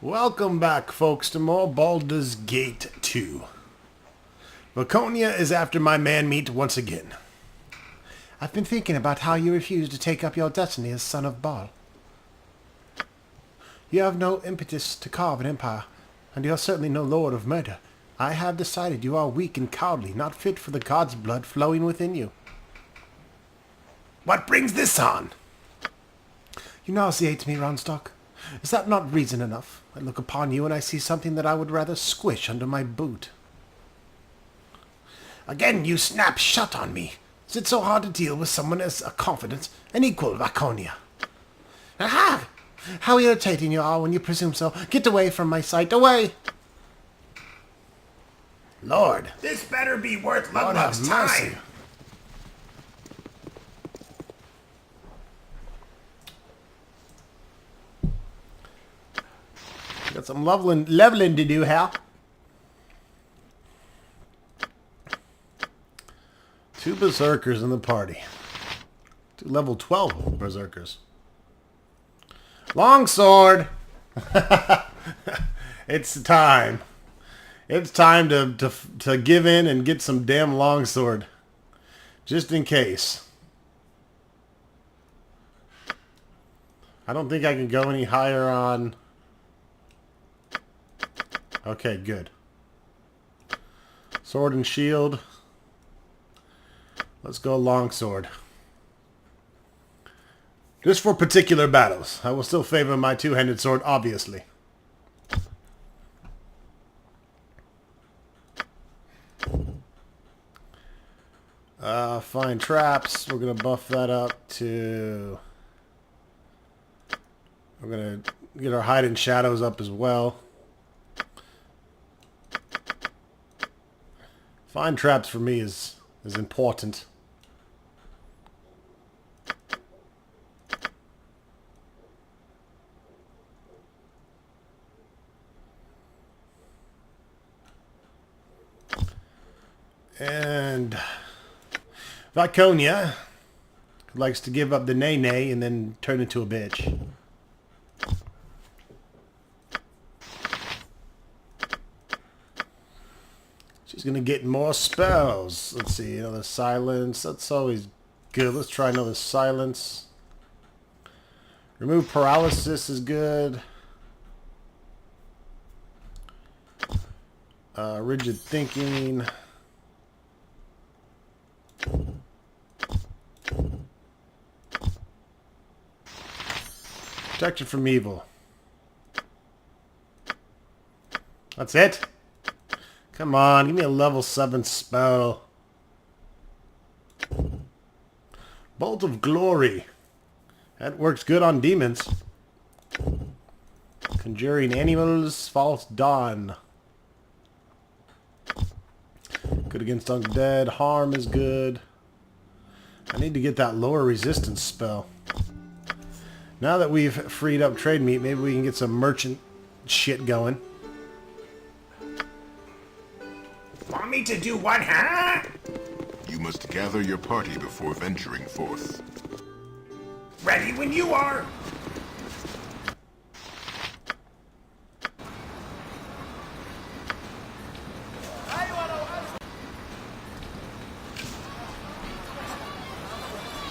Welcome back, folks, to more Baldur's Gate 2. Laconia is after my man-meat once again. I've been thinking about how you refused to take up your destiny as son of Baal. You have no impetus to carve an empire, and you are certainly no lord of murder. I have decided you are weak and cowardly, not fit for the god's blood flowing within you. What brings this on? You nauseate me, Ronstock. Is that not reason enough? I look upon you and I see something that I would rather squish under my boot. Again, you snap shut on me. Is it so hard to deal with someone as a confidant, an equal of Laconia? Aha! How irritating you are when you presume so. Get away from my sight. Away! Lord. This better be worth Lord have Ludlov's mercy. time. Got some leveling to do, Hal. 2 berserkers in the party. 2 level 12 berserkers. Longsword! It's time. It's time to give in and get some damn longsword. Just in case. I don't think I can go any higher on... Okay, good. Sword and shield. Let's go longsword. Just for particular battles. I will still favor my two-handed sword, obviously. Find traps. We're going to buff that up to... We're going to get our hide in shadows up as well. Find traps for me is important. And Laconia likes to give up the nay-nay and then turn into a bitch. She's going to get more spells. Let's see, another silence. That's always good. Let's try another silence. Remove paralysis is good. Rigid thinking. Protection from evil. That's it? Come on, give me a level 7 spell. Bolt of Glory. That works good on demons. Conjuring animals, false dawn. Good against undead. Harm is good. I need to get that lower resistance spell. Now that we've freed up trade meat, maybe we can get some merchant shit going. Want me to do what, huh? You must gather your party before venturing forth. Ready when you are.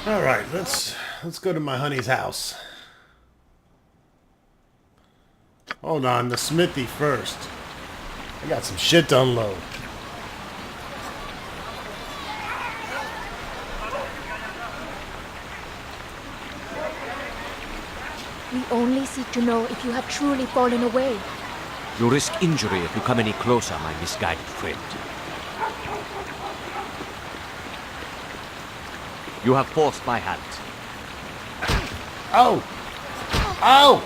All right, let's go to my honey's house. Hold on, the smithy first. I got some shit to unload. We only seek to know if you have truly fallen away. You risk injury if you come any closer, my misguided friend. You have forced my hand. Oh! Oh!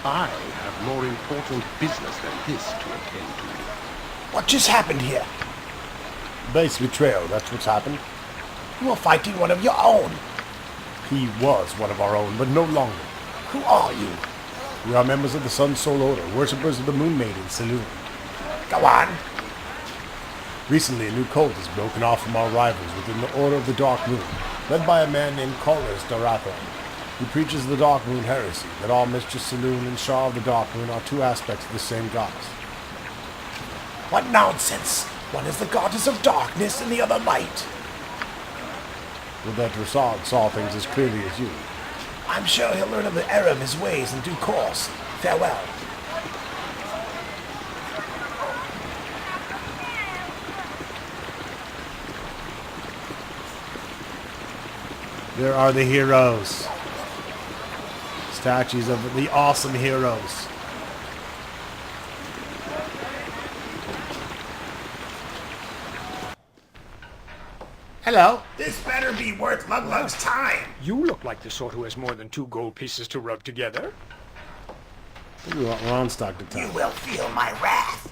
I have more important business than this to attend to. What just happened here? Base betrayal, that's what's happened. You are fighting one of your own. He was one of our own, but no longer. Who are you? We are members of the Sun Soul Order, worshippers of the Moon Maiden, Saloon. Go on. Recently, a new cult has broken off from our rivals within the Order of the Dark Moon, led by a man named Chorus Darathon. He preaches the Dark Moon heresy, that all Mistress Saloon and Shah of the Dark Moon are two aspects of the same goddess. What nonsense! One is the goddess of darkness and the other light. Would that Rasaan saw things as clearly as you. I'm sure he'll learn of the error of his ways in due course. Farewell. There are the heroes. Statues of the awesome heroes. Hello. This better be worth Luglug's time. You look like the sort who has more than 2 gold pieces to rub together. We're on stock to You time. will feel my wrath.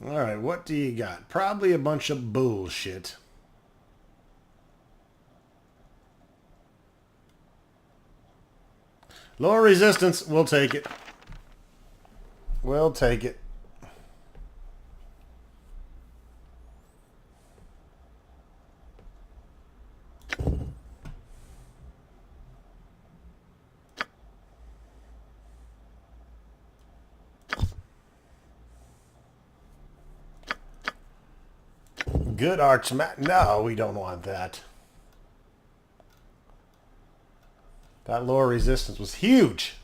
Alright, what do you got? Probably a bunch of bullshit. Lower resistance. We'll take it. We'll take it. Good archmat. No, we don't want that. That lower resistance was huge.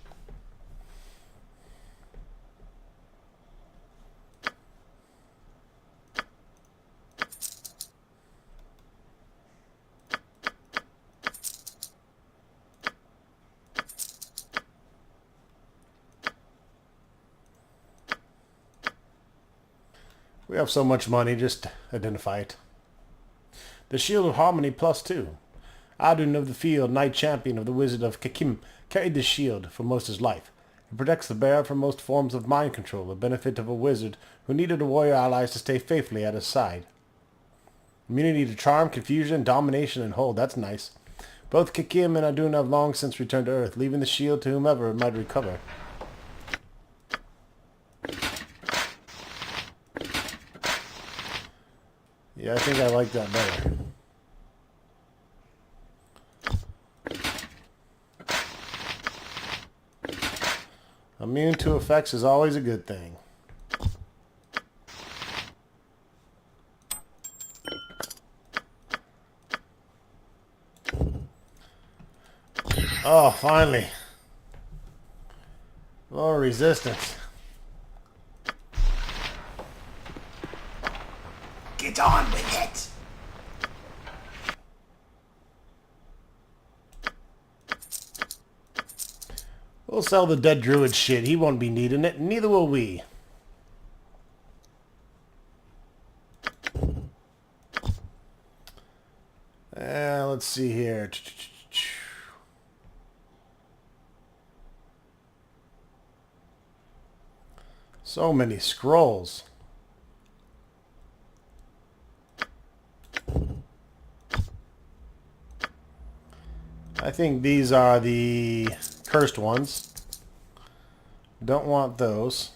We have so much money, just identify it. The Shield of Harmony +2. Adun of the Field, Knight Champion of the Wizard of Kakim, carried this shield for most of his life. It protects the bearer from most forms of mind control, a benefit of a wizard who needed a warrior allies to stay faithfully at his side. Immunity to charm, confusion, domination, and hold. That's nice. Both Kakim and Adun have long since returned to Earth, leaving the shield to whomever it might recover. Yeah, I think I like that better. Immune to effects is always a good thing. Oh, finally. Lower resistance. Get on with it. We'll sell the dead druid shit. He won't be needing it. Neither will we. Let's see here. So many scrolls. I think these are the cursed ones. Don't want those.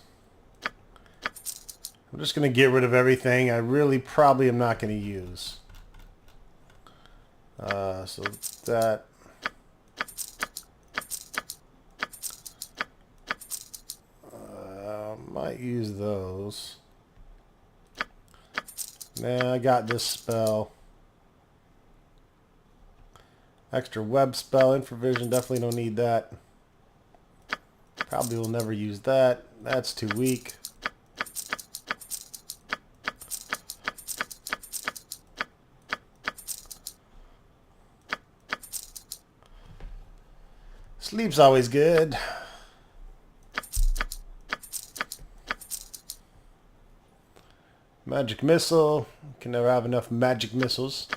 I'm just going to get rid of everything I really probably am not going to use. So that... might use those. Nah, I got this spell. Extra web spell, infravision, definitely don't need that. Probably will never use that. That's too weak. Sleep's always good. Magic missile. Can never have enough magic missiles.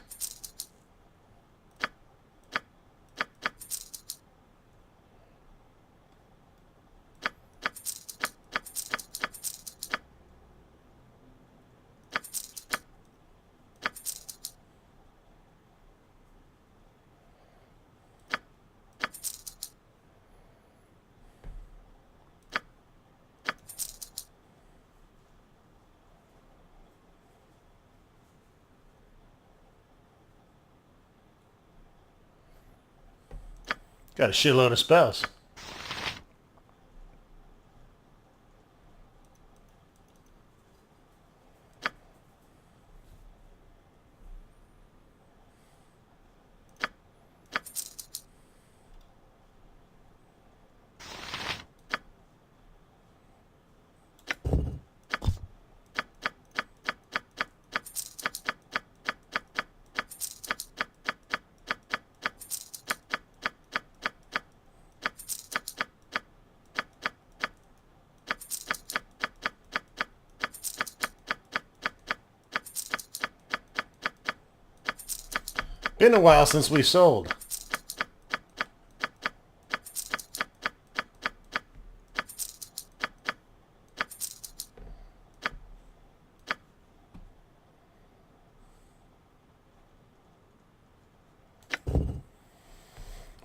Got a shitload of spells. Been a while since we sold.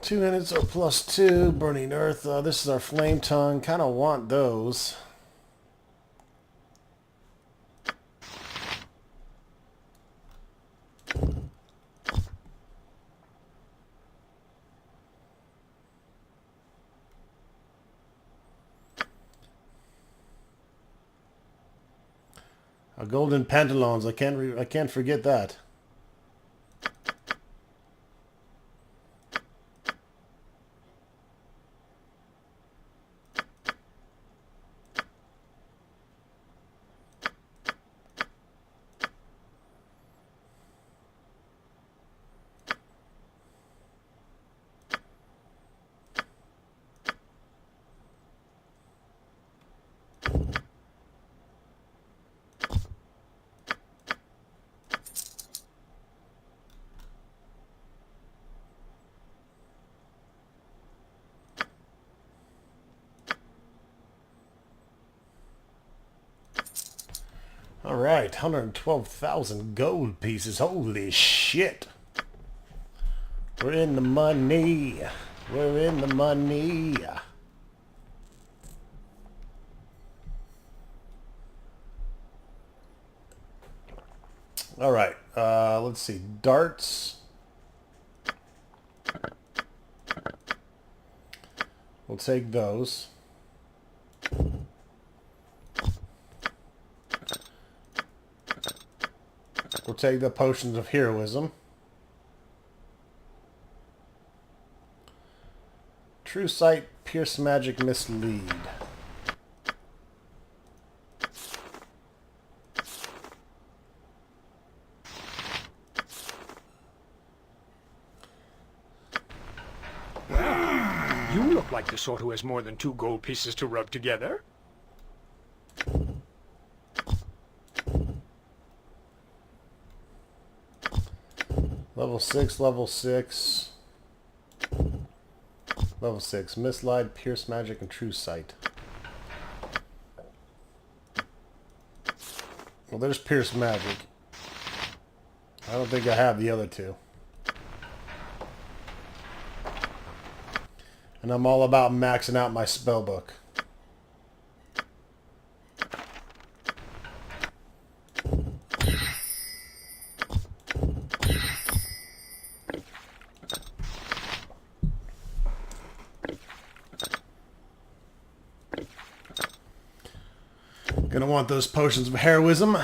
Two minutes or +2. Burning Earth. This is our Flame Tongue. Kind of want those. Golden pantaloons. I can't forget that. All right, 112,000 gold pieces. Holy shit. We're in the money. We're in the money. All right, let's see. Darts. We'll take those. We'll take the potions of heroism. True sight, pierce magic, mislead. You look like the sort who has more than 2 gold pieces to rub together. Level 6, level 6. Level 6, mislead, pierce magic, and true sight. Well, there's pierce magic. I don't think I have the other two. And I'm all about maxing out my spell book. Gonna want those potions of heroism.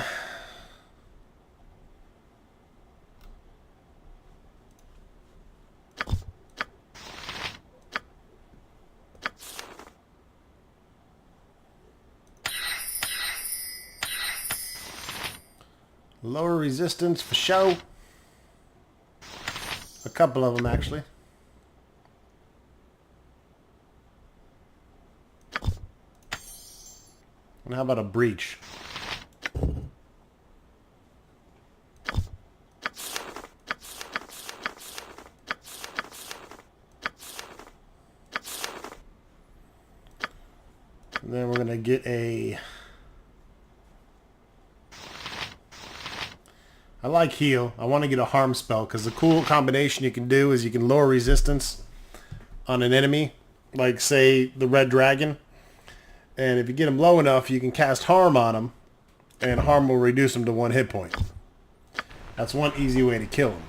Lower resistance for show. A couple of them, actually. And how about a breach? And then we're going to get a... I like heal. I want to get a harm spell because the cool combination you can do is you can lower resistance on an enemy, like say the red dragon. And if you get them low enough, you can cast harm on them, and harm will reduce them to 1 hit point. That's one easy way to kill them.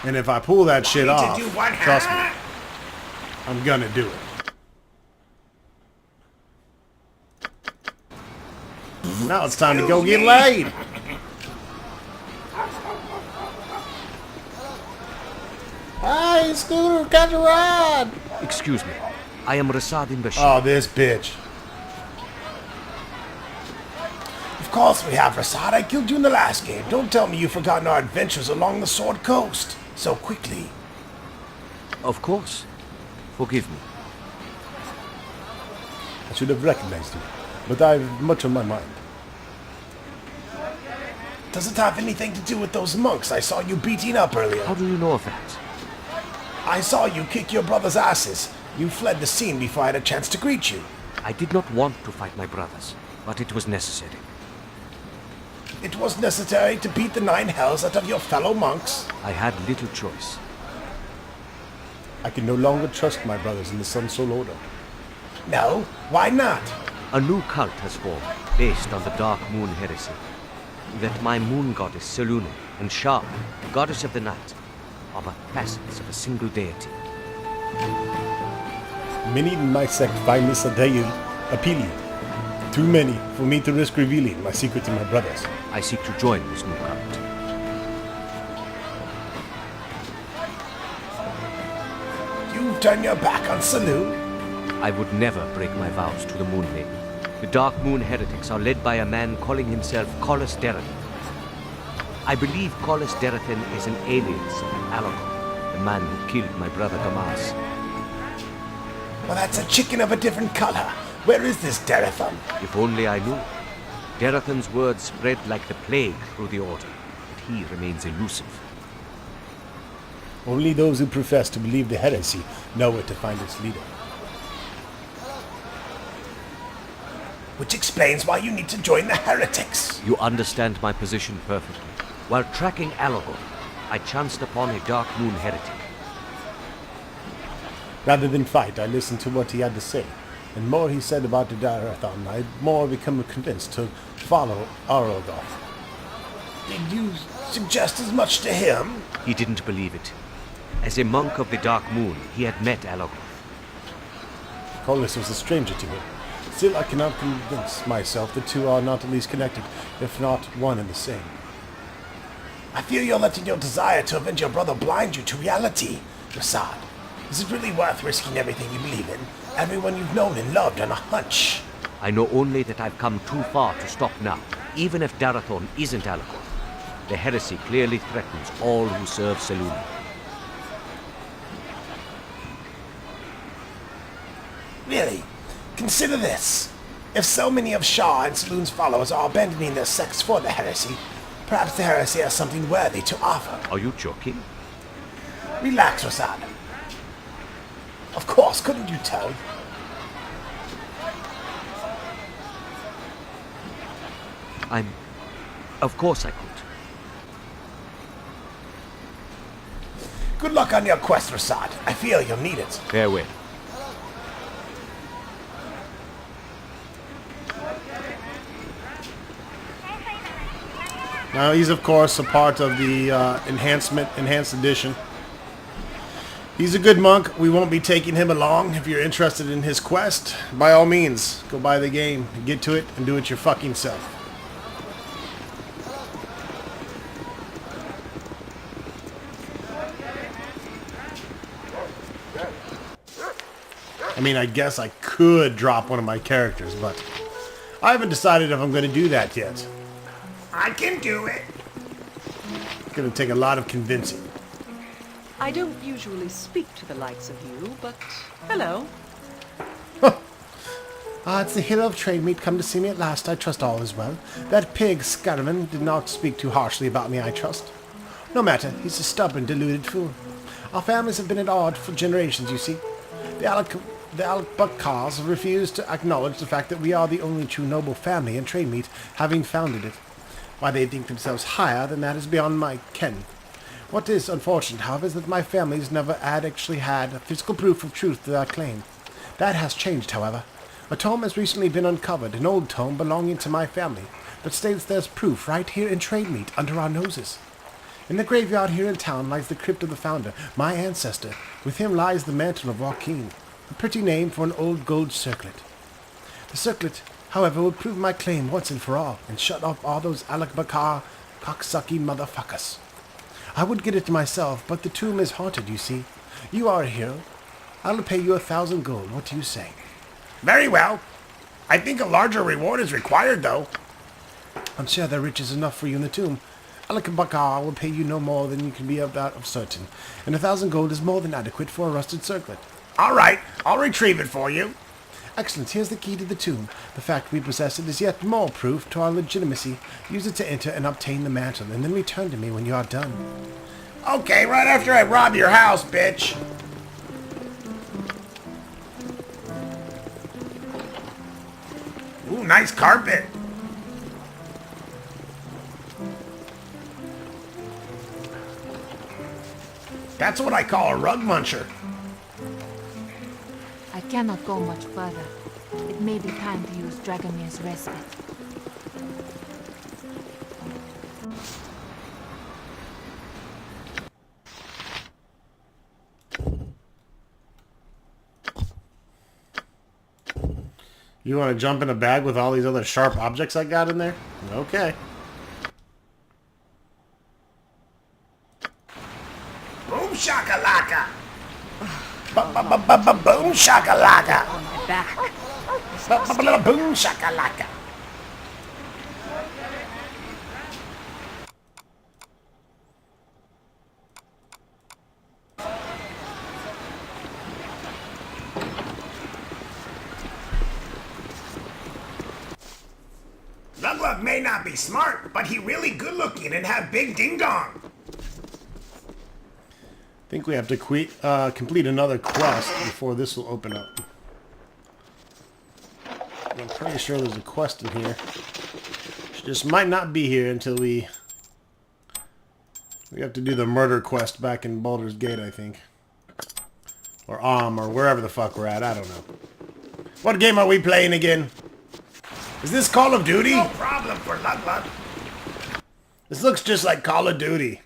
And if I pull that shit Need to off, do what, trust me, huh? I'm gonna do it. Now it's time to go get laid. Hey, Scooter, catch a ride. Excuse me. I am Rasaan Bashir. Oh, this bitch. Of course we have, Rasaan. I killed you in the last game. Don't tell me you've forgotten our adventures along the Sword Coast so quickly. Of course. Forgive me. I should have recognized you, but I have much on my mind. Does it have anything to do with those monks I saw you beating up earlier? How do you know of that? I saw you kick your brother's asses. You fled the scene before I had a chance to greet you. I did not want to fight my brothers, but it was necessary. It was necessary to beat the 9 hells out of your fellow monks. I had little choice. I can no longer trust my brothers in the Sun Soul Order. No, why not? A new cult has formed, based on the Dark Moon heresy. That my moon goddess Selûne and Shah, goddess of the night, are but facets of a single deity. Many in my sect find this idea appealing. Too many for me to risk revealing my secret to my brothers. I seek to join this new cult. You've turned your back on Selûne? I would never break my vows to the Moon Maiden. The Dark Moon heretics are led by a man calling himself Collis Derathan. I believe Collis Derathan is an alias of Alagor, the man who killed my brother Damas. Well, that's a chicken of a different color. Where is this Derathan? If only I knew. Derathan's words spread like the plague through the Order, but he remains elusive. Only those who profess to believe the heresy know where to find its leader. Which explains why you need to join the heretics. You understand my position perfectly. While tracking Alagor, I chanced upon a Dark Moon heretic. Rather than fight, I listened to what he had to say. And more he said about the Derathan, I more become convinced to follow Aragorn. Did you suggest as much to him? He didn't believe it. As a monk of the Dark Moon, he had met Alagor. Collis was a stranger to me. Still, I cannot convince myself the two are not at least connected, if not one and the same. I feel you're letting your desire to avenge your brother blind you to reality, Rasaan. Is it really worth risking everything you believe in, everyone you've known and loved on a hunch? I know only that I've come too far to stop now, even if Derathan isn't Alagor. The heresy clearly threatens all who serve Selûne. Really? Consider this. If so many of Shah and Selûne's followers are abandoning their sects for the heresy, perhaps the heresy has something worthy to offer. Are you joking? Relax, Rasaan. Of course, couldn't you tell? Of course I could. Good luck on your quest, Rasaan. I feel you'll need it. Farewell. Now, he's of course a part of the enhanced edition. He's a good monk. We won't be taking him along. If you're interested in his quest, by all means, go buy the game, get to it, and do it your fucking self. I mean, I guess I could drop one of my characters, but I haven't decided if I'm going to do that yet. I can do it. It's going to take a lot of convincing. I don't usually speak to the likes of you, but hello. It's the hero of trade meat come to see me at last. I trust all is well. That pig, Scaraman, did not speak too harshly about me, I trust. No matter, he's a stubborn, deluded fool. Our families have been at odds for generations, you see. The Albuckars refuse to acknowledge the fact that we are the only true noble family in trade meat, having founded it. Why they think themselves higher than that is beyond my ken. What is unfortunate, however, is that my family's never had actually had physical proof of truth to their claim. That has changed, however. A tome has recently been uncovered, an old tome belonging to my family, that states there's proof right here in trade meat under our noses. In the graveyard here in town lies the crypt of the founder, my ancestor. With him lies the mantle of Joaquin, a pretty name for an old gold circlet. The circlet, however, will prove my claim once and for all, and shut up all those Alakbakar cocksucky motherfuckers. I would get it myself, but the tomb is haunted, you see. You are a hero. I'll pay you 1,000 gold. What do you say? Very well. I think a larger reward is required, though. I'm sure there riches enough for you in the tomb. Alakbakar will pay you no more than you can be about of certain, and 1,000 gold is more than adequate for a rusted circlet. All right, I'll retrieve it for you. Excellent. Here's the key to the tomb. The fact we possess it is yet more proof to our legitimacy. Use it to enter and obtain the mantle, and then return to me when you are done. Okay, right after I rob your house, bitch. Ooh, nice carpet. That's what I call a rug muncher. I cannot go much further. It may be time to use Dragomir's respite. You want to jump in a bag with all these other sharp objects I got in there? Okay. Boom shakalaka. Boom shakalaka. Back. Boom shakalaka. Lug may not be smart, but he really good looking and have big ding dong. I think we have to complete another quest before this will open up. I'm pretty sure there's a quest in here. She just might not be here until we have to do the murder quest back in Baldur's Gate, I think. Or or wherever the fuck we're at, I don't know. What game are we playing again? Is this Call of Duty? No problem for Lug. This looks just like Call of Duty.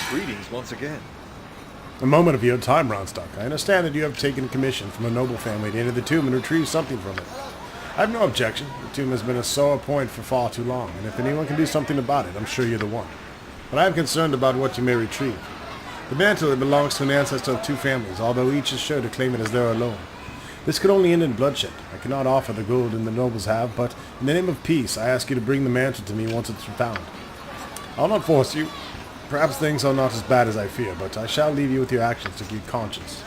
Greetings once again. A moment of your time, Ronstock. I understand that you have taken a commission from a noble family to enter the tomb and retrieve something from it. I have no objection. The tomb has been a sore point for far too long, and if anyone can do something about it, I'm sure you're the one. But I am concerned about what you may retrieve. The mantle belongs to an ancestor of two families, although each is sure to claim it as their alone. This could only end in bloodshed. I cannot offer the gold the nobles have, but in the name of peace, I ask you to bring the mantle to me once it's found. I'll not force you. Perhaps things are not as bad as I fear, but I shall leave you with your actions to keep conscience.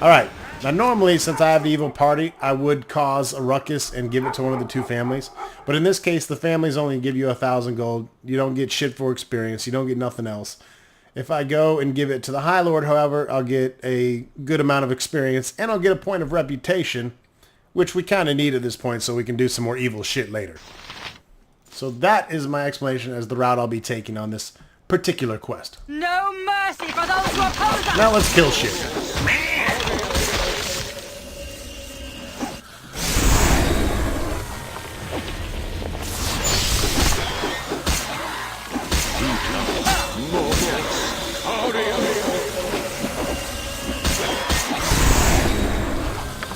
Alright, now normally, since I have the evil party, I would cause a ruckus and give it to one of the two families. But in this case, the families only give you 1,000 gold. You don't get shit for experience. You don't get nothing else. If I go and give it to the High Lord, however, I'll get a good amount of experience, and I'll get a point of reputation, which we kind of need at this point so we can do some more evil shit later. So that is my explanation as the route I'll be taking on this particular quest. No mercy for those who oppose us! Now let's kill shit.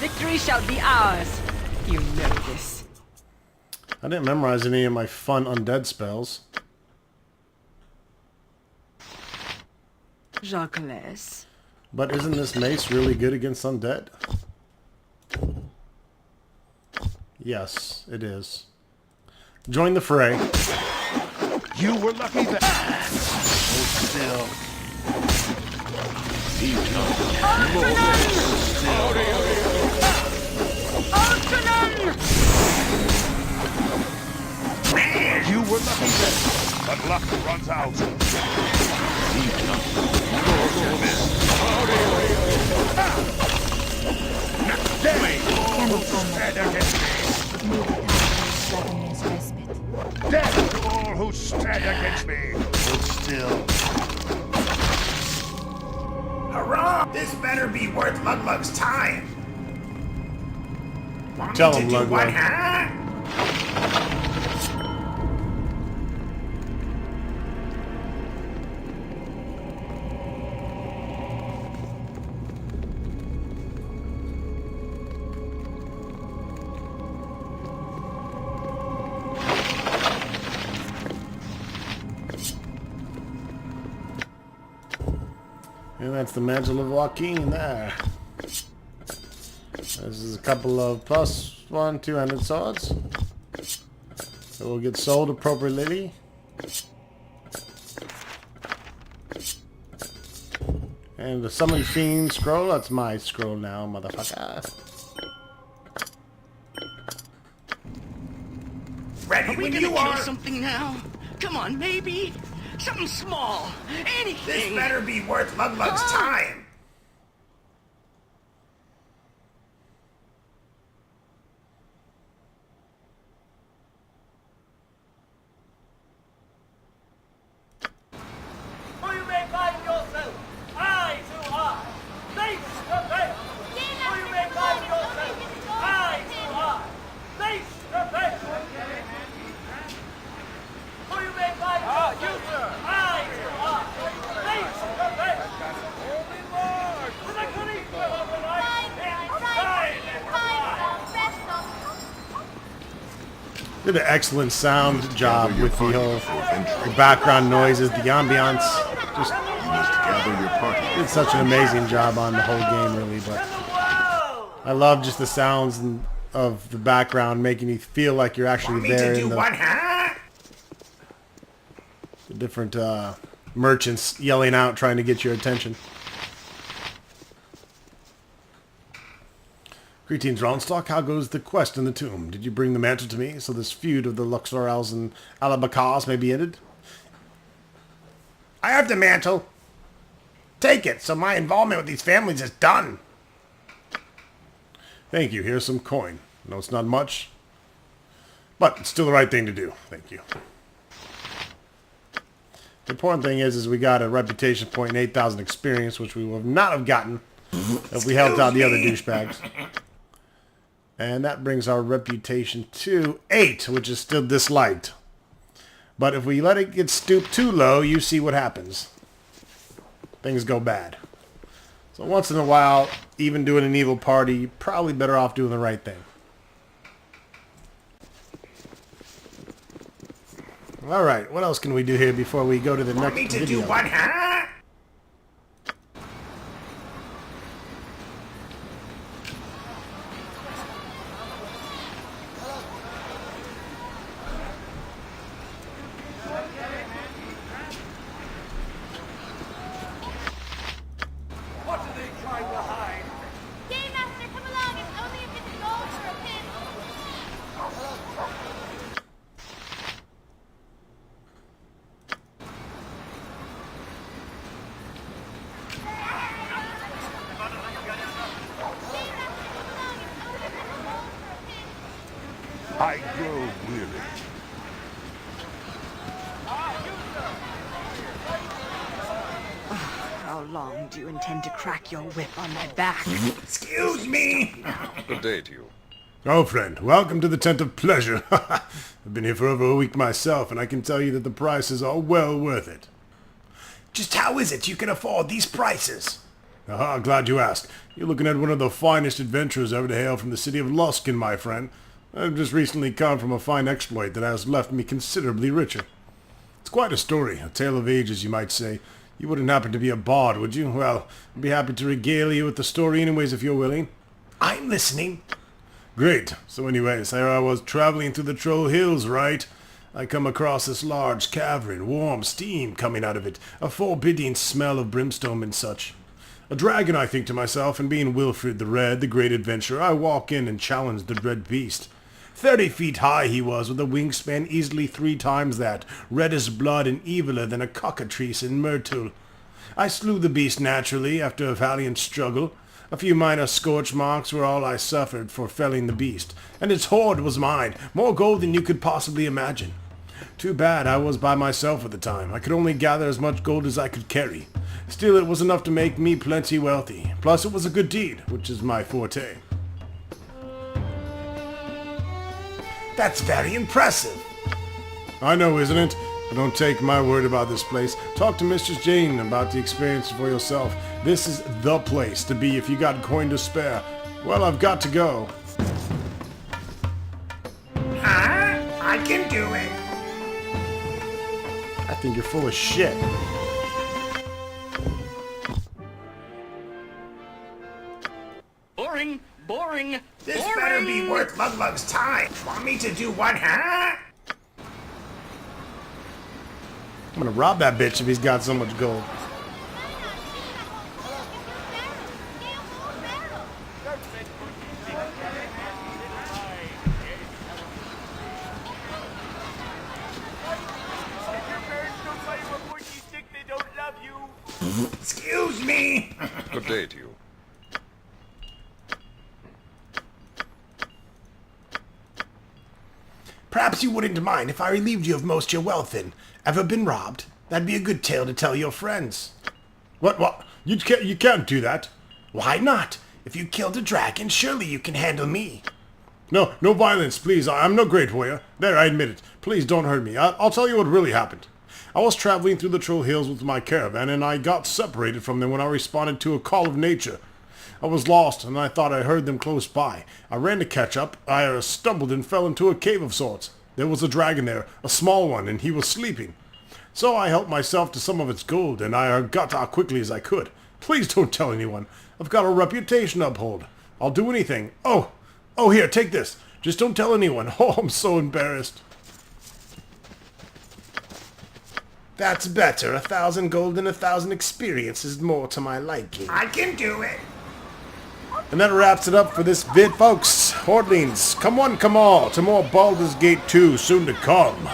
Victory shall be ours. You know this. I didn't memorize any of my fun undead spells. Jacques. But isn't this mace really good against undead? Yes, it is. Join the fray. You were lucky that... Hold still. You were lucky that... But luck runs out. This better be worth Lug-Lug's time. Want Tell me him, to do Lug-Lug. what, huh? And that's the mantle of Joaquin there. This is a couple of +1 200 swords. It will get sold appropriately. And the Summon Fiend scroll, that's my scroll now, motherfucker. Ready when you are. Something now? Come on, maybe something small. Anything. This better be worth Lug-Lug's time. Did an excellent sound job Gather your with the party whole before venturing. the background noises, the ambiance. Just You must gather your party. did such an amazing job on the whole game, really. But I love just the sounds of the background, making you feel like you're actually Want me there to in do what, huh? the different merchants yelling out, trying to get your attention. Greetings, Ronstock. How goes the quest in the tomb? Did you bring the mantle to me so this feud of the Luxorals and Alabacars may be ended? I have the mantle. Take it, so my involvement with these families is done. Thank you. Here's some coin. No, it's not much, but it's still the right thing to do. Thank you. The important thing is we got a reputation point and 8,000 experience, which we would not have gotten if we helped out the other douchebags. And that brings our reputation to 8, which is still disliked. But if we let it get stooped too low, you see what happens. Things go bad. So once in a while, even doing an evil party, you're probably better off doing the right thing. Alright, what else can we do here before we go to the Want me next to video? do what, huh? I grow weary. How long do you intend to crack your whip on my back? Excuse me. Good day to you. Oh, friend, welcome to the Tent of Pleasure. I've been here for over a week myself, and I can tell you that the prices are well worth it. Just how is it you can afford these prices? Aha, glad you asked. You're looking at one of the finest adventurers ever to hail from the city of Luskin, my friend. I've just recently come from a fine exploit that has left me considerably richer. It's quite a story, a tale of ages, you might say. You wouldn't happen to be a bard, would you? Well, I'd be happy to regale you with the story anyways if you're willing. I'm listening. Great. So anyways, here I was traveling through the Troll Hills, right? I come across this large cavern, warm steam coming out of it, a forbidding smell of brimstone and such. A dragon, I think to myself, and being Wilfred the Red, the great adventurer, I walk in and challenge the dread beast. 30 feet high he was, with a wingspan easily 3 times that, red as blood and eviler than a cockatrice in myrtle. I slew the beast naturally, after a valiant struggle. A few minor scorch marks were all I suffered for felling the beast, and its hoard was mine, more gold than you could possibly imagine. Too bad I was by myself at the time. I could only gather as much gold as I could carry. Still, it was enough to make me plenty wealthy. Plus, it was a good deed, which is my forte. That's very impressive. I know, isn't it? But don't take my word about this place. Talk to Mistress Jane about the experience for yourself. This is the place to be if you got coin to spare. Well, I've got to go. Huh? I can do it. I think you're full of shit. Boring, boring, This boring. better be worth Luglug's time. Want me to do what, huh? I'm gonna rob that bitch if he's got so much gold. Excuse me. Good day to you. Perhaps you wouldn't mind if I relieved you of most your wealth then. Ever been robbed? That'd be a good tale to tell your friends. What? You can't do that. Why not? If you killed a dragon, surely you can handle me. No violence, please. I'm no great warrior. There, I admit it. Please don't hurt me. I'll tell you what really happened. I was traveling through the Troll Hills with my caravan, and I got separated from them when I responded to a call of nature. I was lost, and I thought I heard them close by. I ran to catch up. I stumbled and fell into a cave of sorts. There was a dragon there, a small one, and he was sleeping. So I helped myself to some of its gold, and I got out quickly as I could. Please don't tell anyone. I've got a reputation to uphold. I'll do anything. Oh, here, take this. Just don't tell anyone. Oh, I'm so embarrassed. That's better. 1,000 gold and 1,000 experience is more to my liking. I can do it. And that wraps it up for this vid, folks. Hordlings, come one, come all, to more Baldur's Gate 2 soon to come.